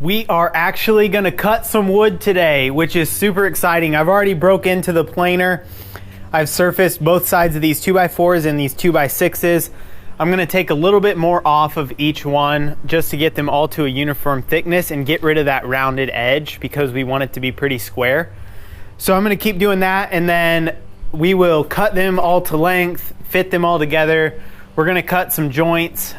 We are actually gonna cut some wood today, which is super exciting. I've already broke into the planer. I've surfaced both sides of these 2x4s and these 2x6s. I'm gonna take a little bit more off of each one just to get them all to a uniform thickness and get rid of that rounded edge because we want it to be pretty square. So I'm gonna keep doing that, and then we will cut them all to length, fit them all together. We're gonna cut some joints.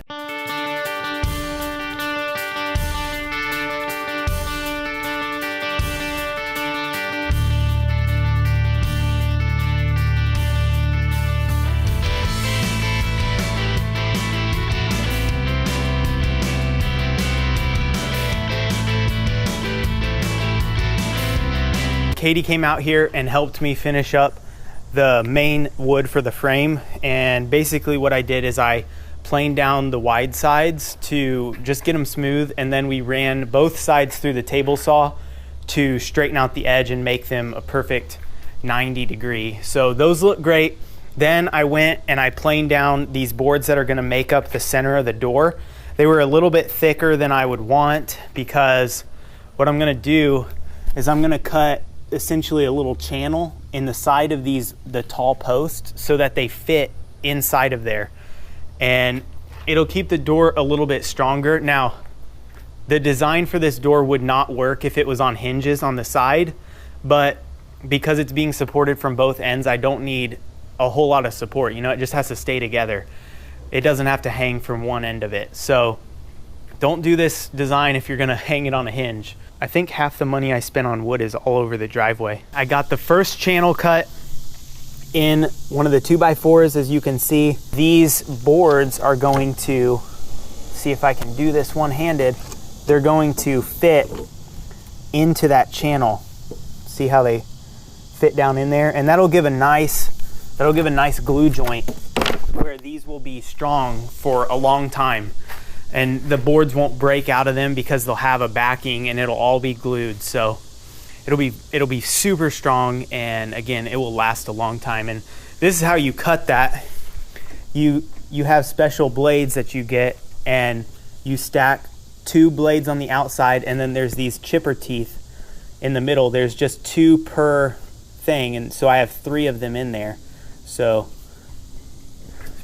Katie came out here and helped me finish up the main wood for the frame, and basically what I did is I planed down the wide sides to just get them smooth, and then we ran both sides through the table saw to straighten out the edge and make them a perfect 90 degree. So those look great. Then I went and I planed down these boards that are going to make up the center of the door. They were a little bit thicker than I would want because what I'm going to do is I'm going to cut essentially a little channel in the side of the tall posts so that they fit inside of there, and it'll keep the door a little bit stronger. Now, the design for this door would not work if it was on hinges on the side, but because it's being supported from both ends, I don't need a whole lot of support. You know, it just has to stay together. It doesn't have to hang from one end of it. So don't do this design if you're gonna hang it on a hinge. I think half the money I spent on wood is all over the driveway. I got the first channel cut in one of the 2x4s. As you can see, these boards are going to, see if I can do this one-handed, they're going to fit into that channel. See how they fit down in there? And that'll give a nice glue joint where these will be strong for a long time. And the boards won't break out of them because they'll have a backing and it'll all be glued. So it'll be super strong, and again, it will last a long time. And this is how you cut that. You have special blades that you get, and you stack 2 blades on the outside, and then there's these chipper teeth in the middle. There's just 2 per thing, and so I have 3 of them in there. So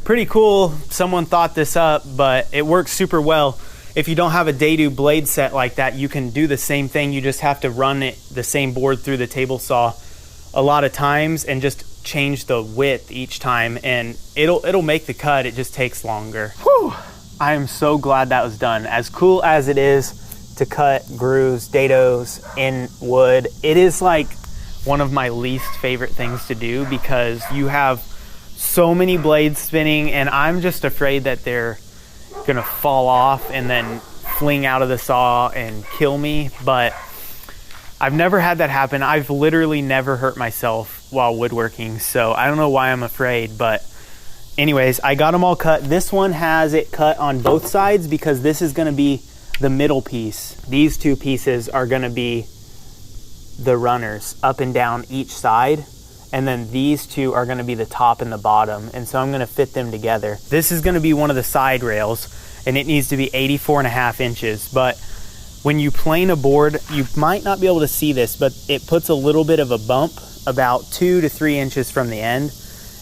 pretty cool. Someone thought this up, but it works super well. If you don't have a Dadu blade set like that, you can do the same thing. You just have to run the same board through the table saw a lot of times and just change the width each time, and it'll make the cut. It just takes longer. Whew. I am so glad that was done. As cool as it is to cut grooves, dados in wood, it is like one of my least favorite things to do because you have so many blades spinning, and I'm just afraid that they're gonna fall off and then fling out of the saw and kill me. But I've never had that happen. I've literally never hurt myself while woodworking, so I don't know why I'm afraid. But anyways, I got them all cut. This one has it cut on both sides because this is gonna be the middle piece. These 2 pieces are gonna be the runners up and down each side, and then these 2 are gonna be the top and the bottom, and so I'm gonna fit them together. This is gonna be one of the side rails, and it needs to be 84.5 inches, but when you plane a board, you might not be able to see this, but it puts a little bit of a bump about 2 to 3 inches from the end,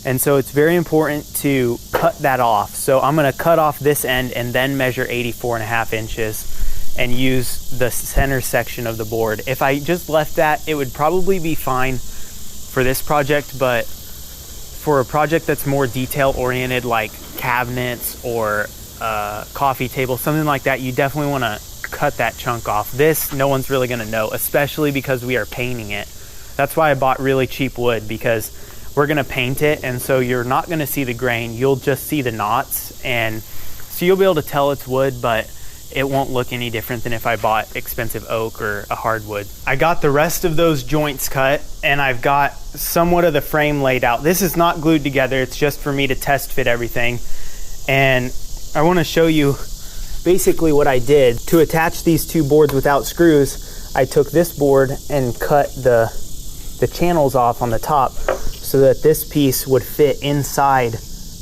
and so it's very important to cut that off. So I'm gonna cut off this end and then measure 84.5 inches and use the center section of the board. If I just left that, it would probably be fine for this project, but for a project that's more detail oriented, like cabinets or coffee table, something like that, you definitely want to cut that chunk off. This, no one's really going to know, especially because we are painting it. That's why I bought really cheap wood, because we're going to paint it, and so you're not going to see the grain, you'll just see the knots, and so you'll be able to tell it's wood, but it won't look any different than if I bought expensive oak or a hardwood. I got the rest of those joints cut, and I've got somewhat of the frame laid out. This is not glued together, it's just for me to test fit everything. And I want to show you basically what I did. To attach these 2 boards without screws, I took this board and cut the channels off on the top so that this piece would fit inside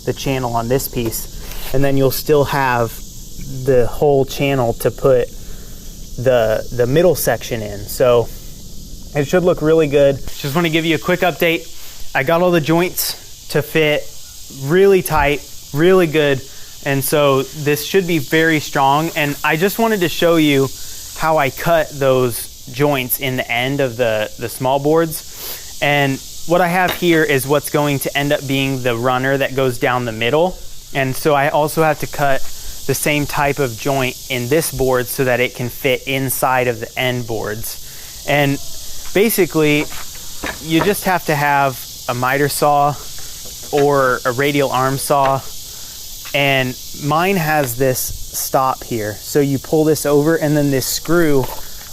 the channel on this piece. And then you'll still have the whole channel to put the middle section in. So it should look really good. Just want to give you a quick update. I got all the joints to fit really tight, really good. And so this should be very strong. And I just wanted to show you how I cut those joints in the end of the small boards. And what I have here is what's going to end up being the runner that goes down the middle. And so I also have to cut the same type of joint in this board so that it can fit inside of the end boards. And basically, you just have to have a miter saw or a radial arm saw. And mine has this stop here. So you pull this over and then this screw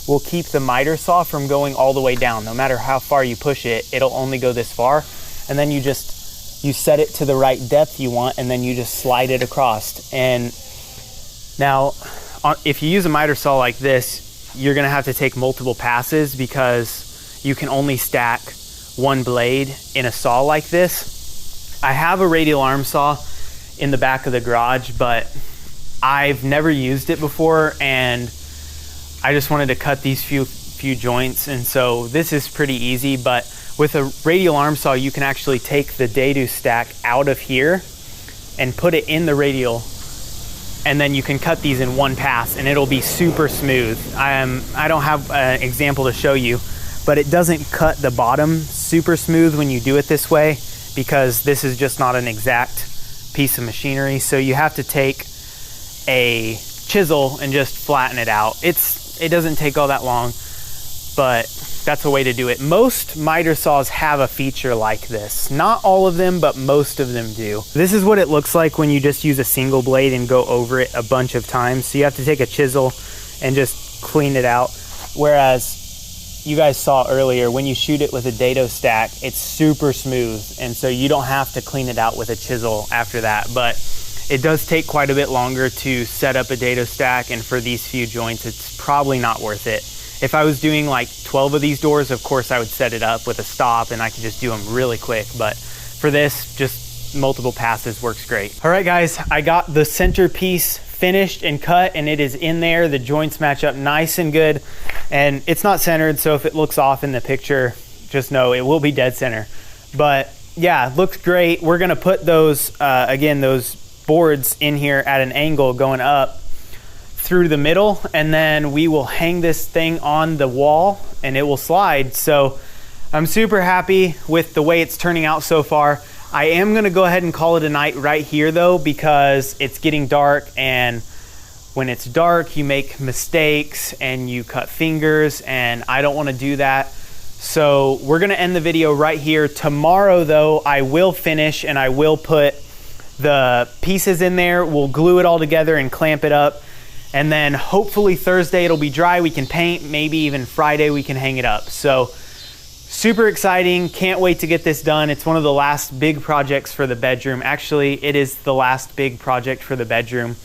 will keep the miter saw from going all the way down. No matter how far you push it, it'll only go this far. And then you set it to the right depth you want, and then you just slide it across. And now, if you use a miter saw like this, you're gonna have to take multiple passes because you can only stack one blade in a saw like this. I have a radial arm saw in the back of the garage, but I've never used it before, and I just wanted to cut these few joints, and so this is pretty easy. But with a radial arm saw, you can actually take the dado stack out of here and put it in the radial, and then you can cut these in one pass and it'll be super smooth. I don't have an example to show you, but it doesn't cut the bottom super smooth when you do it this way because this is just not an exact piece of machinery. So you have to take a chisel and just flatten it out. It doesn't take all that long, but that's a way to do it. Most miter saws have a feature like this. Not all of them, but most of them do. This is what it looks like when you just use a single blade and go over it a bunch of times. So you have to take a chisel and just clean it out. Whereas you guys saw earlier, when you shoot it with a dado stack, it's super smooth. And so you don't have to clean it out with a chisel after that. But it does take quite a bit longer to set up a dado stack, and for these few joints, it's probably not worth it. If I was doing like 12 of these doors, of course I would set it up with a stop and I could just do them really quick. But for this, just multiple passes works great. All right guys, I got the centerpiece finished and cut, and it is in there. The joints match up nice and good, and it's not centered, so if it looks off in the picture, just know it will be dead center. But yeah, looks great. We're gonna put those, again, those boards in here at an angle going up through the middle, and then we will hang this thing on the wall and it will slide. So I'm super happy with the way it's turning out so far. I am gonna go ahead and call it a night right here though, because it's getting dark, and when it's dark you make mistakes and you cut fingers, and I don't want to do that. So we're gonna end the video right here. Tomorrow though, I will finish and I will put the pieces in there. We'll glue it all together and clamp it up, and then hopefully Thursday it'll be dry, we can paint. Maybe even Friday we can hang it up. So super exciting, can't wait to get this done. It's one of the last big projects for the bedroom. Actually, it is the last big project for the bedroom.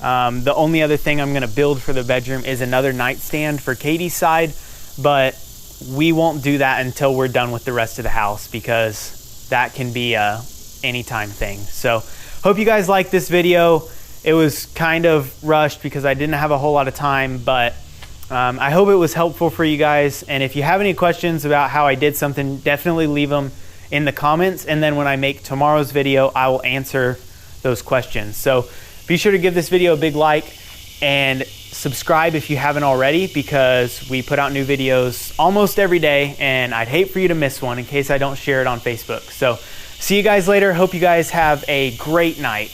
The only other thing I'm gonna build for the bedroom is another nightstand for Katie's side, but we won't do that until we're done with the rest of the house, because that can be a anytime thing. So hope you guys like this video. It was kind of rushed because I didn't have a whole lot of time, but I hope it was helpful for you guys. And if you have any questions about how I did something, definitely leave them in the comments, and then when I make tomorrow's video, I will answer those questions. So be sure to give this video a big like and subscribe if you haven't already, because we put out new videos almost every day, and I'd hate for you to miss one in case I don't share it on Facebook. So see you guys later. Hope you guys have a great night.